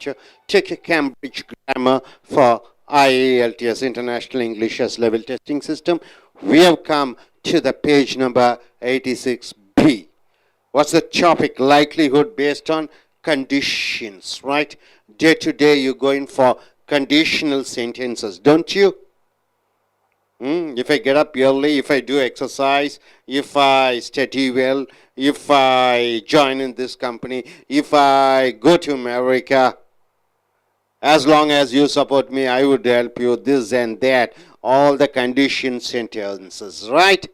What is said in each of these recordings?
teacher. Take a Cambridge Grammar for I.E.L.T.S, International English as Level Testing System. We have come to the page number 86B. What's the topic? Likelihood based on conditions, right? Day to day you go in for conditional sentences, don't you? If I get up early, if I do exercise, if I study well, if I join in this company, if I go to America, as long as you support me, I would help you, this and that. All the condition sentences, right?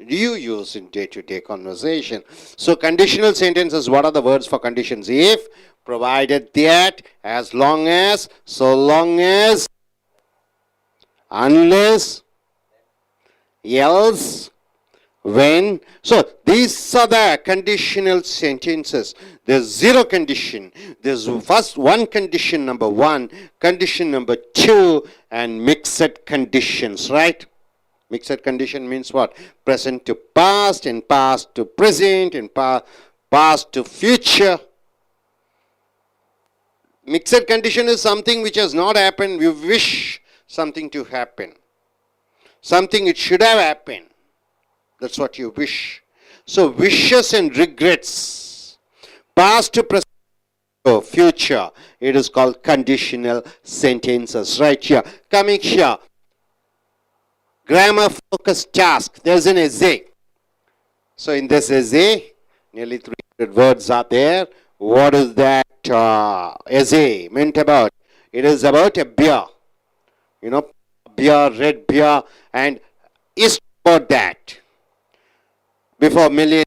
You use in day-to-day conversation. So conditional sentences, what are the words for conditions? If, provided that, as long as, so long as, unless, else, when. So these are the conditional sentences. There's zero condition. There's first one condition number one, condition number two, and mixed conditions, right? Mixed condition means what? Present to past, and past to present, and past to future. Mixed condition is something which has not happened. We wish something to happen. Something it should have happened. That's what you wish. So wishes and regrets. Past to present to future. It is called conditional sentences. Right here. Coming here. Grammar focused task. There's an essay. So in this essay, nearly 300 words are there. What is that essay meant about? It is about a beer. You know, beer, red beer, and is about that. Before millions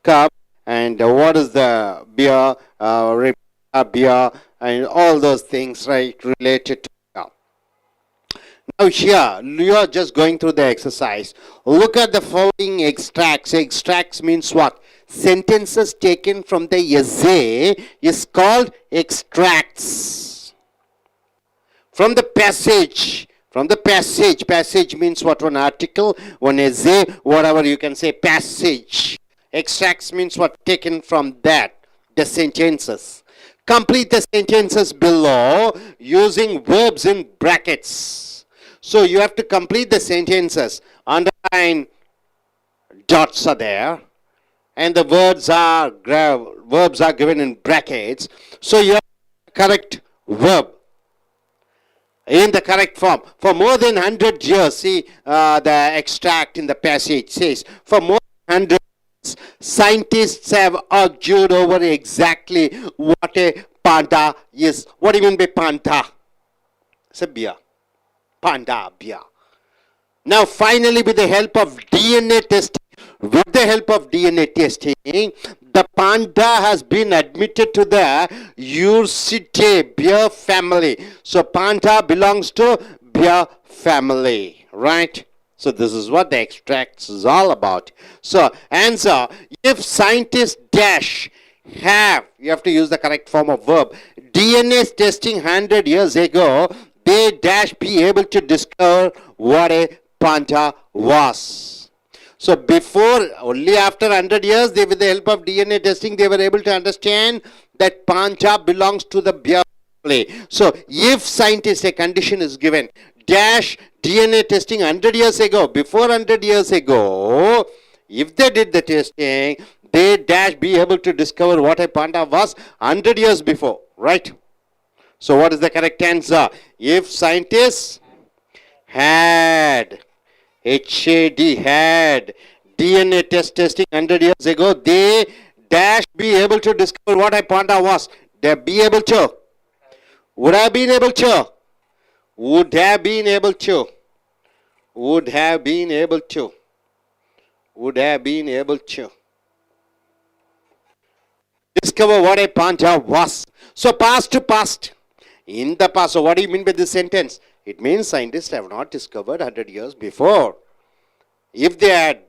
cup, and what is the beer, red beer, and all those things, right, related to beer. Now here, you are just going through the exercise. Look at the following extracts. Extracts means what? Sentences taken from the essay is called extracts. From the passage. Passage means what? One article, one essay, whatever you can say, passage. Extracts means what? Taken from that, the sentences. Complete the sentences below using verbs in brackets. So you have to complete the sentences. Underline dots are there, and the verbs are given in brackets. So you have the correct verb in the correct form. For more than 100 years, see the extract in the passage says, for more than 100 years, scientists have argued over exactly what a panda is. What do you mean by panda? It's a beer. Panda, beer. Now finally, with the help of DNA testing, the panda has been admitted to the Ielts beer family. So panda belongs to beer family, right? So this is what the extracts is all about. So answer, if scientists dash have, you have to use the correct form of verb. DNA testing 100 years ago, they dash be able to discover what a panda was. So before, only after 100 years, they, with the help of DNA testing, they were able to understand that panda belongs to the beer family. So if scientists, a condition is given, dash DNA testing 100 years ago, before 100 years ago, if they did the testing, they dash be able to discover what a panda was 100 years before, right? So what is the correct answer? If scientists had, had DNA testing 100 years ago, they dash be able to discover what a panda was. They be able to. Would have been able to. Would have been able to. Would have been able to. Would have been able to. Discover what a panda was. So past to past. In the past. So what do you mean by this sentence? It means scientists have not discovered 100 years before. If they had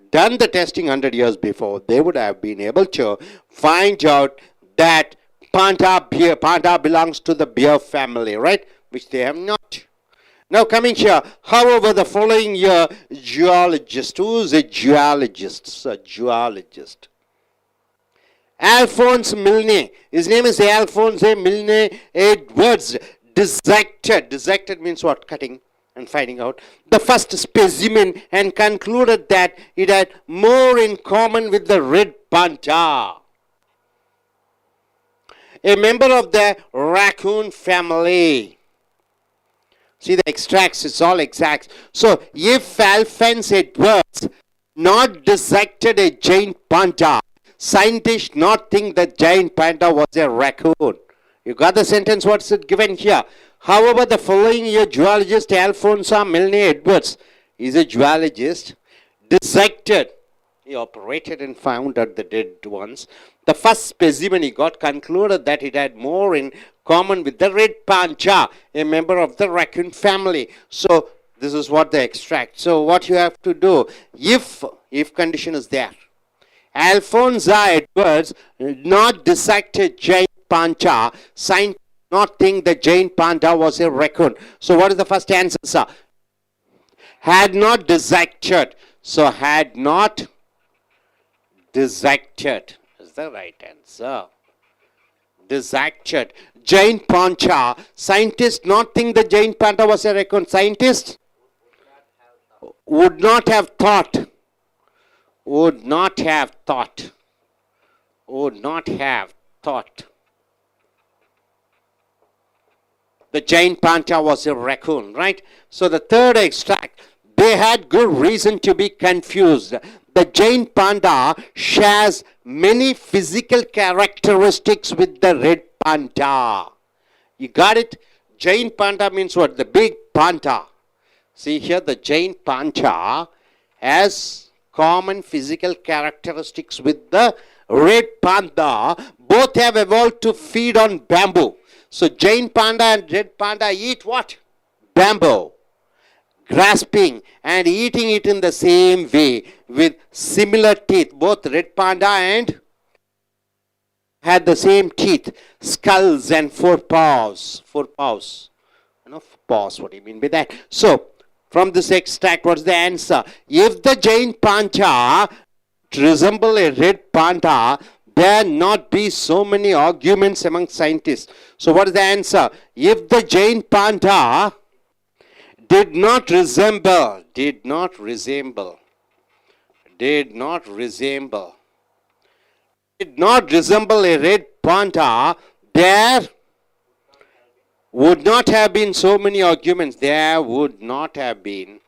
done the testing 100 years before, they would have been able to find out that panda belongs to the beer family, right? Which they have not. Now coming here, however, the following year, geologist, who is a geologist? A geologist. Alphonse Milne. His name is Alphonse Milne Edwards. Dissected means what? Cutting and finding out the first specimen and concluded that it had more in common with the red panda, a member of the raccoon family. See the extracts, it's all exact. So if Alphonse Edwards not dissected a giant panda, scientists not think that giant panda was a raccoon. You got the sentence, what's it given here? However, the following year, geologist Alphonse Milne Edwards is a geologist, dissected. He operated and found out the dead ones. The first specimen he got concluded that it had more in common with the red panda, a member of the raccoon family. So this is what they extract. So what you have to do, if condition is there, Alphonse Edwards not dissected giant panda, scientists not think the giant panda was a raccoon. So what is the first answer, sir? Had not dissected. So had not dissected is the right answer. Dissected. Giant panda. Scientists not think the giant panda was a raccoon. Scientists would not have thought. Would not have thought. Would not have thought the giant panda was a raccoon, right? So the third extract, they had good reason to be confused. The giant panda shares many physical characteristics with the red panda. You got it? Giant panda means what? The big panda. See here, the giant panda has common physical characteristics with the red panda. Both have evolved to feed on bamboo. So giant panda and red panda eat what? Bamboo. Grasping and eating it in the same way with similar teeth. Both red panda and had the same teeth, skulls and four paws. Four paws. You know, paws, what do you mean by that? So from this extract, what's the answer? If the giant panda resemble a red panda, there not be so many arguments among scientists. So what is the answer? If the giant panda did not resemble a red panda, there would not have been so many arguments. There would not have been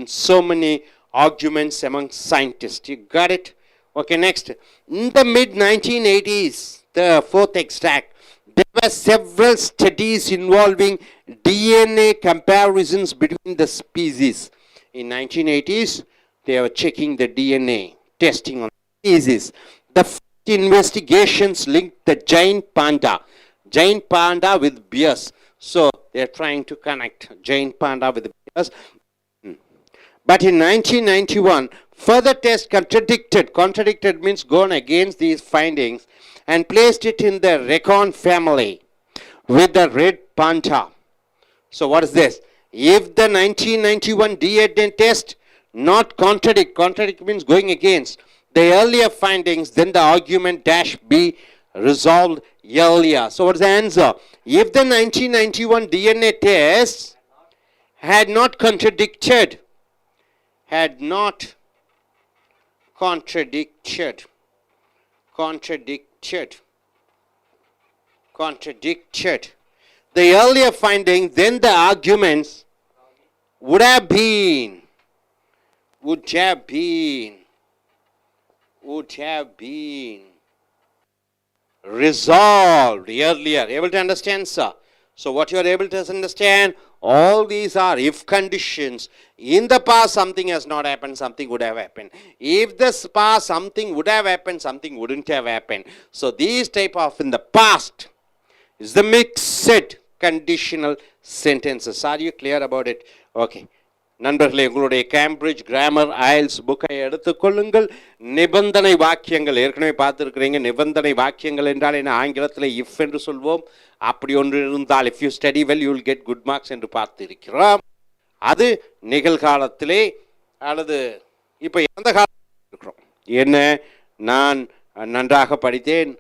so many arguments among scientists. You got it? Okay, next. In the mid-1980s, the fourth extract, there were several studies involving DNA comparisons between the species. In 1980s, they were checking the DNA, testing on species. The first investigations linked the giant panda with bears. So they are trying to connect giant panda with bears. But in 1991, further tests contradicted means gone against these findings and placed it in the raccoon family with the red panda. So what is this? If the 1991 DNA test not contradict means going against the earlier findings, then the argument dash be resolved earlier. So what is the answer? If the 1991 DNA test had not contradicted, the earlier findings, then the arguments would have been resolved earlier. Able to understand, sir? So what you are able to understand, all these are if conditions. In the past something has not happened, something would have happened. If the past something would have happened, something wouldn't have happened. So these type of in the past is the mixed conditional sentences. Are you clear about it? Okay. நண்பர்களே, உங்களுடைய Cambridge grammar ஐஎல்ஸ் புக்கை எடுத்துக்கொள்ளுங்கள். நிபந்தனை வாக்கியங்கள் ஏற்கனவே பார்த்துருக்கிறீங்க. நிபந்தனை வாக்கியங்கள் என்றால் என்ன? ஆங்கிலத்தில் இஃப் என்று சொல்வோம். அப்படி ஒன்று இருந்தால் if you study well you will get good marks என்று பார்த்து இருக்கிறோம். அது நிகழ்காலத்திலே அல்லது இப்போ இறந்த காலம் இருக்கிறோம். என்ன, நான் நன்றாக படித்தேன்,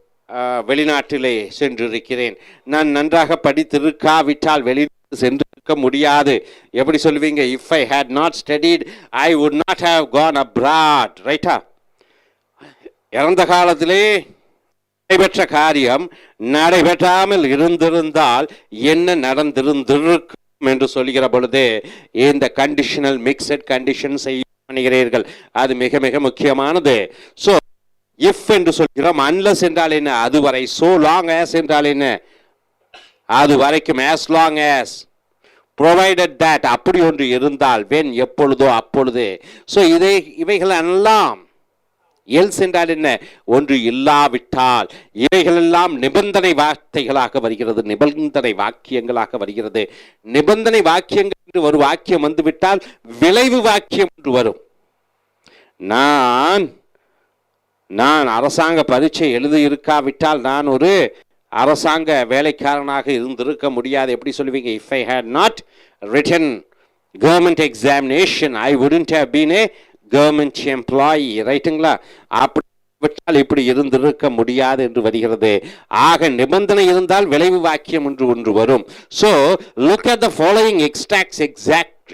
வெளிநாட்டிலே சென்றிருக்கிறேன். நான் நன்றாக படித்திருக்காவிட்டால் வெளிநாட்டு சென்றிருக்க முடியாது. எப்படி சொல்லுவீங்க? If I had not studied I would not have gone abroad. ரைட்டா? இறந்த காலத்திலே நடைபெற்ற காரியம் நடைபெற்றாமல் இருந்திருந்தால் என்ன நடந்திருந்திருக்கும் என்று சொல்கிற பொழுது இந்த கண்டிஷனல் மிக்சட் கண்டிஷன் செய்கிறீர்கள். அது மிக மிக முக்கியமானது. ஸோ இஃப் என்று சொல்கிறோம். அன்லஸ் என்றால் என்ன? அதுவரை. so long as என்றால் என்ன? அது வரைக்கும். as long as, provided that, அப்படி ஒன்று இருந்தால், when எப்பொழுதோ அப்பொழுது. ஸோ இவைகள் எல்லாம் எல்ஸ் என்றால் என்ன? ஒன்று இல்லாவிட்டால். இவைகளெல்லாம் நிபந்தனை வார்த்தைகளாக வருகிறது, நிபந்தனை வாக்கியங்களாக வருகிறது. நிபந்தனை வாக்கியங்கள் என்று ஒரு வாக்கியம் வந்துவிட்டால் விளைவு வாக்கியம் என்று வரும். நான் அரசாங்க பரீட்சை எழுதியிருக்காவிட்டால் நான் ஒரு அரசாங்க வேலைக்காரனாக இருந்திருக்க முடியாது. எப்படி சொல்லுவீங்க? if I had not written government examination I wouldn't have been a government employee. ரைட்டுங்களா? அப்படி இப்படி இருந்திருக்க முடியாது என்று வருகிறது. ஆக நிபந்தனை இருந்தால் விளைவு வாக்கியம் என்று ஒன்று வரும். So look at the following extracts.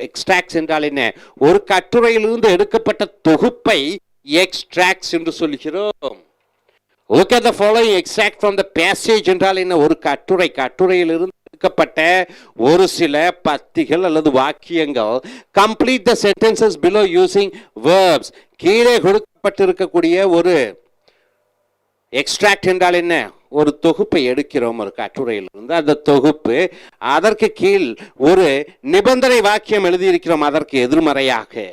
Extracts என்றால் என்ன? ஒரு கட்டுரையிலிருந்து எடுக்கப்பட்ட தொகுப்பை எக்ஸ்ட்ராக்ட்ஸ் என்று சொல்கிறோம். Look at the following extract from the passage என்றால் என்ன? ஒரு கட்டுரையிலிருந்து எடுக்கப்பட்ட ஒரு சில பத்திகள் அல்லது வாக்கியங்கள். Complete the sentences below using verbs. கீழே கொடுக்கப்பட்டிருக்கக்கூடிய ஒரு எக்ஸ்ட்ராக்ட் என்றால் என்ன? ஒரு தொகுப்பை எடுக்கிறோம் ஒரு கட்டுரையிலிருந்து. அந்த தொகுப்பு, அதற்கு கீழ் ஒரு நிபந்தனை வாக்கியம் எழுதியிருக்கிறோம் அதற்கு எதிர்மறையாக.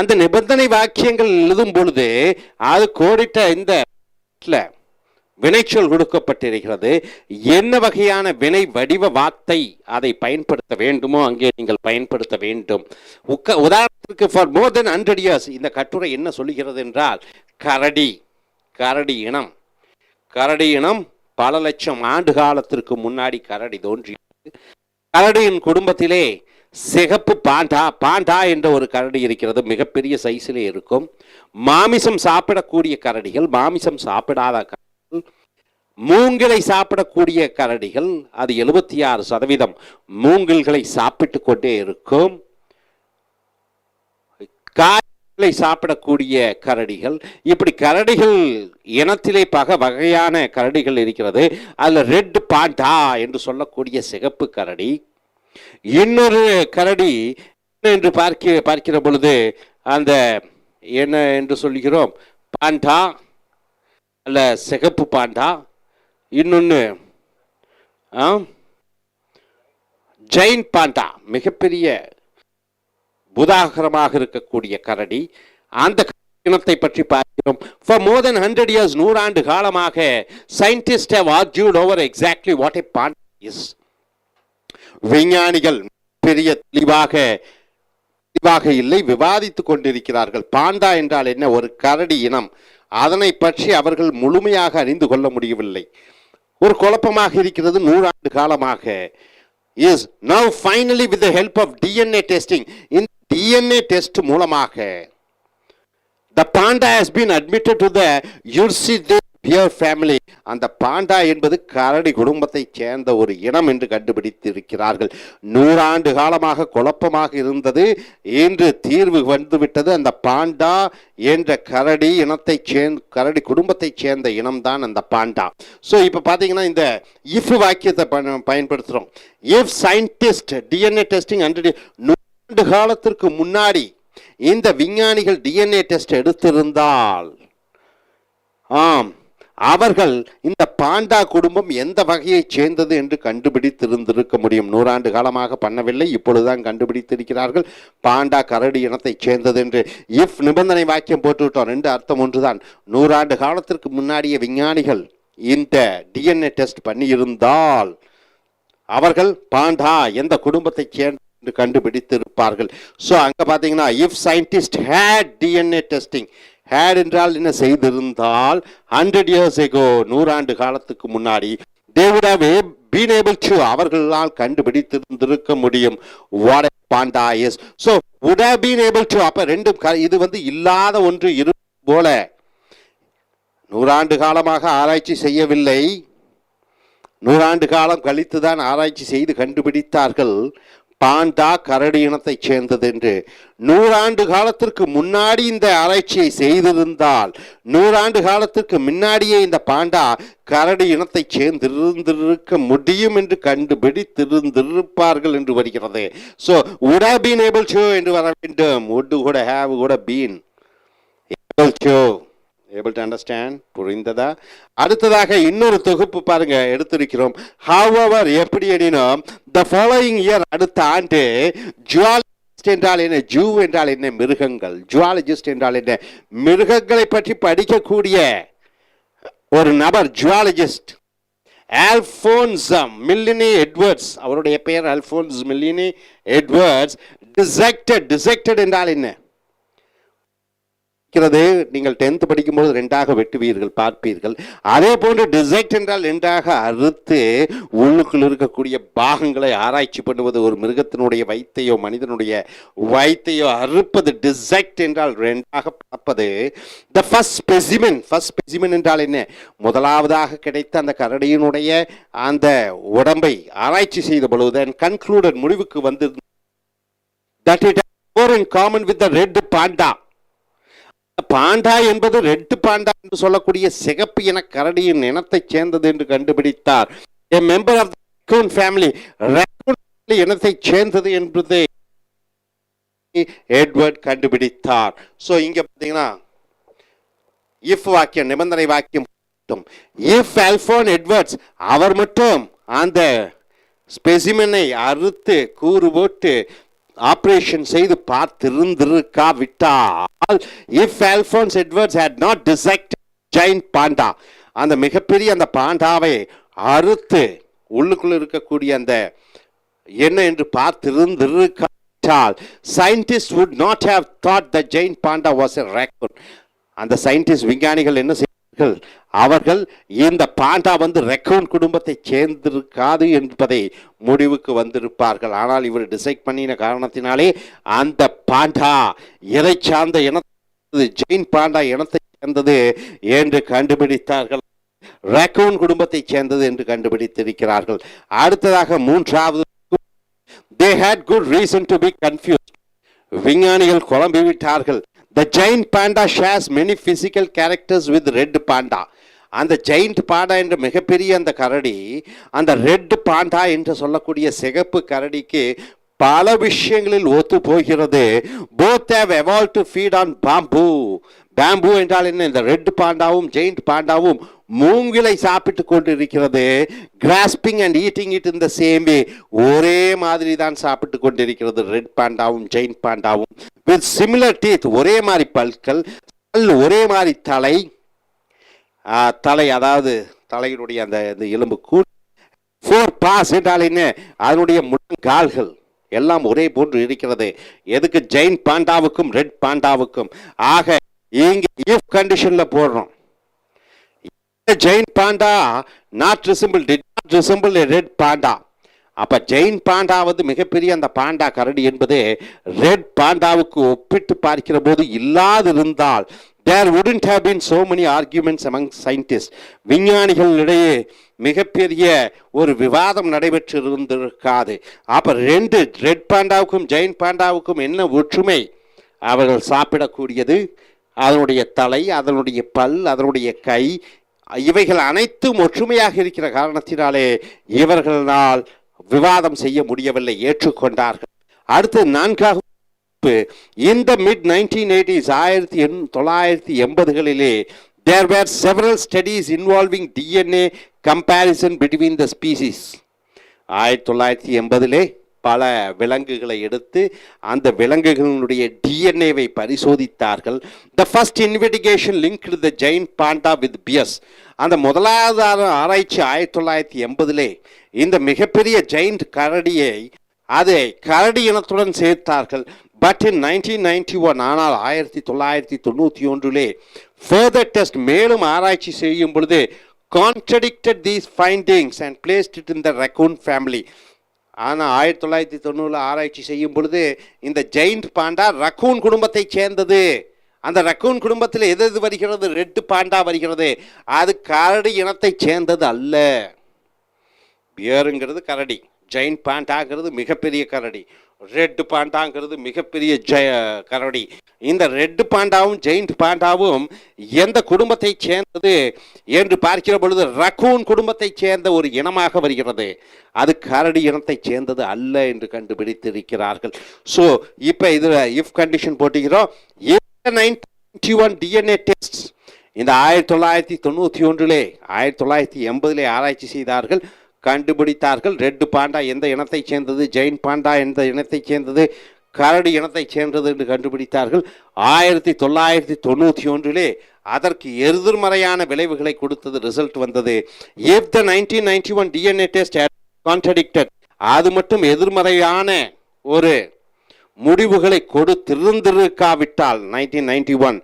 அந்த நிபந்தனை வாக்கியங்கள் எழுதும் பொழுது அது கோடிட்ட இந்த வினைச்சொல் கொடுக்கப்பட்டிருக்கிறது. என்ன வகையான வினை வடிவ வார்த்தை அதை பயன்படுத்த வேண்டுமோ அங்கே நீங்கள் பயன்படுத்த வேண்டும். உதாரணத்திற்கு ஃபார் மோர் தென் 100 years இந்த கட்டுரை என்ன சொல்லுகிறது என்றால், கரடி இனம் பல லட்சம் ஆண்டு காலத்திற்கு முன்னாடி கரடி தோன்றியது. கரடியின் குடும்பத்திலே சிகப்பு பாண்டா என்ற ஒரு கரடி இருக்கிறது. மிகப்பெரிய சைஸிலே இருக்கும். மாமிசம் சாப்பிடக்கூடிய கரடிகள், மாமிசம் சாப்பிடாத கரடிகள், மூங்கிலை சாப்பிடக்கூடிய கரடிகள். அது 76% மூங்கில்களை சாப்பிட்டு கொண்டே இருக்கும். காய்களை சாப்பிடக்கூடிய கரடிகள். இப்படி கரடிகள் இனத்திலே வகையான கரடிகள் இருக்கிறது. அதில் ரெட் பாண்டா என்று சொல்லக்கூடிய சிகப்பு கரடி. இன்னொரு கரடி என்று பார்க்கிற பொழுது அந்த என்ன என்று சொல்கிறோம்? பாண்டா அல்ல சிகப்பு பாண்டா. இன்னொன்று ஜெயின் பாண்டா, மிகப்பெரிய புதாகரமாக இருக்கக்கூடிய கரடி. அந்த இனத்தை பற்றி பார்க்கிறோம். For more than 100 years, 100 ஆண்டு காலமாக scientists have argued over exactly what a panda is. விஞ்ஞானிகள் பெரிய தெளிவாக இல்லை விவாதித்துக் கொண்டிருக்கிறார்கள். பாண்டா என்றால் என்ன? ஒரு கரடி இனம். அதனை பற்றி அவர்கள் முழுமையாக அறிந்து கொள்ள முடியவில்லை. ஒரு குழப்பமாக இருக்கிறது 100 ஆண்டு காலமாக. Yes, now finally with the help of DNA testing, in DNA test மூலமாக the panda has been admitted to the Ielts family. அந்த பாண்டா என்பது கரடி குடும்பத்தை சேர்ந்த ஒரு இனம் என்று கண்டுபிடித்திருக்கிறார்கள். 100 ஆண்டு காலமாக குழப்பமாக இருந்தது. இன்று தீர்வு வந்துவிட்டது. அந்த பாண்டா என்ற கரடி குடும்பத்தை சேர்ந்த இனம்தான் அந்த பாண்டா. ஸோ இப்போ பார்த்தீங்கன்னா இந்த இஃப் வாக்கியத்தை பயன்படுத்துகிறோம். இஃப் சயின்டிஸ்ட் டிஎன்ஏ டெஸ்டிங் 100 ஆண்டு காலத்திற்கு முன்னாடி இந்த விஞ்ஞானிகள் டிஎன்ஏ டெஸ்ட் எடுத்திருந்தால், அவர்கள் இந்த பாண்டா குடும்பம் எந்த வகையைச் சேர்ந்தது என்று கண்டுபிடித்திருந்திருக்க முடியும். 100 ஆண்டு காலமாக பண்ணவில்லை, இப்பொழுதுதான் கண்டுபிடித்திருக்கிறார்கள் பாண்டா கரடி இனத்தைச் சேர்ந்தது என்று. இஃப் நிபந்தனை வாக்கியம் போட்டுவிட்டோம். 2 அர்த்தம் ஒன்றுதான். 100 ஆண்டு காலத்திற்கு முன்னாடிய விஞ்ஞானிகள் இந்த டிஎன்ஏ டெஸ்ட் பண்ணியிருந்தால் அவர்கள் பாண்டா எந்த குடும்பத்தைச் சேர்ந்த என்று கண்டுபிடித்திருப்பார்கள். ஸோ அங்கே பார்த்தீங்கன்னா if scientist had DNA testing, had என்றால் என்ன? செய்திருந்தால் 100 years ago 100 ஆண்டு காலத்துக்கு முன்னாடி they would have been able to, அவர்களால் கண்டுபிடித்திருந்திருக்க முடியும் what a panda is. So would have been able to, அப்ப ரெண்டும் இது வந்து இல்லாத ஒன்று இரு போல. நூறாண்டு காலமாக ஆராய்ச்சி செய்யவில்லை, நூறாண்டு காலம் கழித்துதான் ஆராய்ச்சி செய்து கண்டுபிடித்தார்கள் பாண்டா கரடி இனத்தை சேர்ந்தது என்று. நூறாண்டு காலத்திற்கு முன்னாடி இந்த ஆராய்ச்சியை செய்திருந்தால், நூறாண்டு காலத்திற்கு முன்னாடியே இந்த பாண்டா கரடி இனத்தை சேர்ந்திருந்திருக்க முடியும் என்று கண்டுபிடித்திருந்திருப்பார்கள் என்று வருகிறது. So would have been able to என்று வர வேண்டும். would have been able to. able to understand? புரிந்ததா? அடுத்ததாக இன்னொரு தொகுப்பு பாருங்க எடுத்திருக்கிறோம். however எப்படி எனினும் the following year அடுத்த ஆண்டு ஜுவாலஜிஸ்ட் என்றால் என்ன, ஜூ என்றால் என்ன, மிருகங்கள், ஜுவாலஜிஸ்ட் என்றால் என்ன, மிருகங்களை பற்றி படிக்கக்கூடிய ஒரு நபர் ஜுவாலஜிஸ்ட், அல்போன்ஸ் மில்லினி எட்வர்ட்ஸ், அவருடைய பெயர் அல்போன்ஸ் மில்லினி எட்வர்ட்ஸ். டிசெக்டட் என்றால் என்ன? நீங்கள் 10th படிக்கும்போது ரெண்டாக வெட்டுவீர்கள், பார்ப்பீர்கள். அதே போன்று டிசெக்ட் என்றால் ரெண்டாக அறுத்து உள்ளுக்குள் இருக்கக்கூடிய பாகங்களை ஆராய்ச்சி பண்ணுவது. ஒரு மிருகத்தினுடைய வயிற்றையோ மனிதனுடைய வயிற்றையோ அறுப்பது டிசெக்ட் என்றால் ரெண்டாக பார்ப்பது. த ஃபர்ஸ்ட் ஸ்பெசிமென் என்றால் என்ன? முதலாவதாக கிடைத்த அந்த கரடியினுடைய அந்த உடம்பை ஆராய்ச்சி செய்த பொழுது கன்க்ளூடட் முடிவுக்கு வந்து that it has more in common with the red panda. Panda என்பது ரெட் பாண்டா என்று சொல்லக்கூடிய சிகப்பு இன கரடியின் இனத்தை சேர்ந்தது என்று கண்டுபிடித்தார். a member of the raccoon family, raccoon இனத்தை சேர்ந்தது என்பதை எட்வர்ட் கண்டுபிடித்தார். ஸோ இங்க பார்த்தீங்கன்னா இஃப் வாக்கியம், நிபந்தனை வாக்கியம். இஃப் அல்போன் எட்வர்ட்ஸ் அவர் மட்டும் அந்த ஸ்பெசிமெனை அறுத்து கூறு போட்டு ஆபரேஷன் செய்து பார்த்திருந்திருக்காவிட்டால், if Alphonse Edwards had not dissected giant panda, அந்த மிகப்பெரிய அந்த பாண்டாவை அறுத்து உள்ளுக்குள்ள இருக்கக்கூடிய அந்த என்ன என்று பார்த்திருந்திருக்காவிட்டால், scientists would not have thought the giant panda was a raccoon. அந்த சயின்டிஸ்ட் விஞ்ஞானிகள் என்ன செய்வார்கள், அவர்கள் இந்த பாண்டா வந்து ரெக்கவுன் குடும்பத்தை சேர்ந்திருக்காது என்பதை முடிவுக்கு வந்திருப்பார்கள். ஆனால் இவர் டிசைட் பண்ணின காரணத்தினாலே அந்த பாண்டா எதை சார்ந்த இனத்தை, ஜெயின் பாண்டா இனத்தை சேர்ந்தது என்று கண்டுபிடித்தார்கள். ரெக்கவுன் குடும்பத்தை சேர்ந்தது என்று கண்டுபிடித்திருக்கிறார்கள். அடுத்ததாக மூன்றாவது, they had good reason to be confused. விஞ்ஞானிகள் குழம்பிவிட்டார்கள். The giant panda shares many physical characters with red panda. அந்த ஜெயிண்ட் பாண்டா என்ற மிகப்பெரிய அந்த கரடி அந்த ரெட் பாண்டா என்று சொல்லக்கூடிய சிகப்பு கரடிக்கு பல விஷயங்களில் ஒத்து போகிறது. both have evolved to feed on bamboo. Bamboo என்றால் என்ன? இந்த ரெட் பாண்டாவும் ஜெயிண்ட் பாண்டாவும் மூங்கிலை சாப்பிட்டு கொண்டிருக்கிறது. Grasping and eating it in the same way, ஒரே மாதிரி தான் சாப்பிட்டு கொண்டிருக்கிறது ரெட் பாண்டாவும் ஜெயிண்ட் பாண்டாவும். வித் சிமிலர் டீத், ஒரே மாதிரி பற்கள், ஒரே மாதிரி தலை அதாவது தலையினுடைய அந்த எலும்பு கூடு. 4 paws என்றால் என்ன? அதனுடைய முழங்கால்கள் எல்லாம் ஒரே போன்று இருக்கிறது. எதுக்கு? ஜெயின் பாண்டாவுக்கும் ரெட் பாண்டாவுக்கும். ஆக இங்க இஃப் கண்டிஷன்ல போடுறோம். Jain Panda not resemble, did not resemble a red Panda. அப்ப ஜெயின் பாண்டா வந்து மிகப்பெரிய அந்த பாண்டா கரடி என்பது ரெட் பாண்டாவுக்கு ஒப்பிட்டு பார்க்கிற போது இல்லாதிருந்தால், there wouldn't have been so many arguments among scientists. விஞ்ஞானிகளிடையே மிகப்பெரிய ஒரு விவாதம் நடைபெற்று இருந்திருக்காது. அப்ப ரெண்டு ரெட் பாண்டாவுக்கும் ஜெயின் பாண்டாவுக்கும் என்ன ஒற்றுமை? அவர்கள் சாப்பிடக்கூடியது, அதனுடைய தலை, அதனுடைய பல், அதனுடைய கை, இவைகள் அனைத்தும் ஒற்றுமையாக இருக்கிற காரணத்தினாலே இவர்களால் விவாதம் செய்ய முடியவில்லை, ஏற்றுக்கொண்டார்கள். அடுத்து 4வது, இந்த mid 1980s 1980களிலே there were several studies involving DNA comparison between the species. 1980லே பல விலங்குகளை எடுத்து அந்த விலங்குகளுடைய டிஎன்ஏவை பரிசோதித்தார்கள். The first investigation linked the giant panda with bears. அந்த முதலாவது ஆராய்ச்சி 1980லே இந்த மிகப்பெரிய ஜெயிண்ட் கரடியை அதை கரடி இனத்துடன் சேர்த்தார்கள். பட் இன் 1991, ஆனால் 1991லே further test, மேலும் ஆராய்ச்சி செய்யும் பொழுது contradicted these findings and placed it in the raccoon family. ஆனால் 1990 ஆராய்ச்சி செய்யும் பொழுது இந்த ஜெயிண்ட் பாண்டா ரக்கூன் குடும்பத்தை சேர்ந்தது. அந்த ரக்கூன் குடும்பத்தில் எது எது வருகிறது? ரெட் பாண்டா வருகிறது. அது கரடி இனத்தை சேர்ந்தது அல்ல. பியருங்கிறது கரடி, ஜெயிண்ட் பாண்டாங்கிறது மிகப்பெரிய கரடி, ரெட் பாண்டாங்கிறது மிகப்பெரிய கரடி. இந்த ரெட் பாண்டாவும் ஜெயிண்ட் பாண்டாவும் எந்த குடும்பத்தை சேர்ந்தது என்று பார்க்கிற பொழுது ரக்கூன் குடும்பத்தை சேர்ந்த ஒரு இனமாக வருகிறது. அது கரடி இனத்தை சேர்ந்தது அல்ல என்று கண்டுபிடித்திருக்கிறார்கள். ஸோ இப்போ இதில் இஃப் கண்டிஷன் போட்டுக்கிறோம். 1991 டிஎன்ஏ டெஸ்ட் இந்த 1991 1980 ஆராய்ச்சி செய்தார்கள், கண்டுபிடித்தார்கள். ரெட் பாண்டா எந்த இனத்தை சேர்ந்தது, ஜெயின் பாண்டா எந்த இனத்தை சேர்ந்தது, கரடி இனத்தை சேர்ந்தது என்று கண்டுபிடித்தார்கள். 1991 அதற்கு எதிர்மறையான விளைவுகளை கொடுத்தது. ரிசல்ட் வந்தது. if the 1991 DNA test had contradicted, அது மட்டும் எதிர்மறையான ஒரு முடிவுகளை கொடுத்திருந்திருக்காவிட்டால் 1991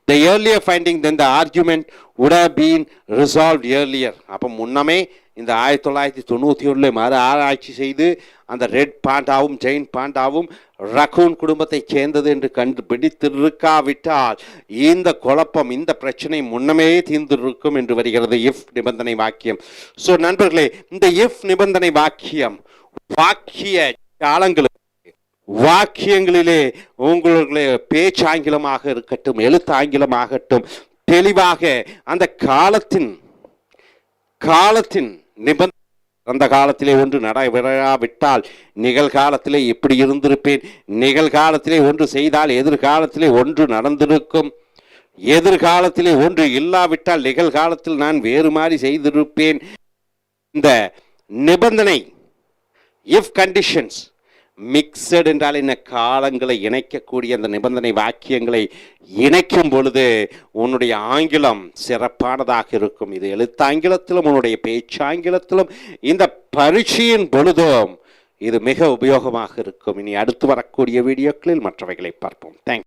the earlier finding, then the argument would have been resolved earlier. அப்போ முன்னமே இந்த 1991 மறு ஆராய்ச்சி செய்து அந்த ரெட் பாண்டாவும் ஜெயின் பாண்டாவும் ரக்கூன் குடும்பத்தை சேர்ந்தது என்று கண்டுபிடித்திருக்காவிட்டால் இந்த குழப்பம், இந்த பிரச்சனை முன்னமே தீர்ந்திருக்கும் என்று வருகிறது இஃப் நிபந்தனை வாக்கியம். ஸோ நண்பர்களே, இந்த இஃப் நிபந்தனை வாக்கியம் வாக்கிய காலங்களுக்கு வாக்கியங்களிலே உங்களுடைய பேச்சாங்கிலமாக இருக்கட்டும், எழுத்தாங்கிலமாகட்டும், தெளிவாக அந்த காலத்தின் நிபந்தனை, அந்த காலத்திலே ஒன்று நடைபெறாவிட்டால் நிகழ்காலத்திலே இப்படி இருந்திருப்பேன், நிகழ்காலத்திலே ஒன்று செய்தால் எதிர்காலத்திலே ஒன்று நடந்திருக்கும், எதிர்காலத்திலே ஒன்று இல்லாவிட்டால் நிகழ்காலத்தில் நான் வேறு மாதிரி செய்திருப்பேன். இந்த நிபந்தனை இஃப் கண்டிஷன்ஸ் மிக்சட் என்றால் என்ன, காலங்களை இணைக்கக்கூடிய அந்த நிபந்தனை வாக்கியங்களை இணைக்கும் பொழுது உன்னுடைய ஆங்கிலம் சிறப்பானதாக இருக்கும். இது எழுத்தாங்கிலத்திலும் உன்னுடைய பேச்சாங்கிலத்திலும் இந்த பரீட்சையின் பொழுதும் இது மிக உபயோகமாக இருக்கும். இனி அடுத்து வரக்கூடிய வீடியோக்களில் மற்றவைகளை பார்ப்போம். தேங்க்யூ.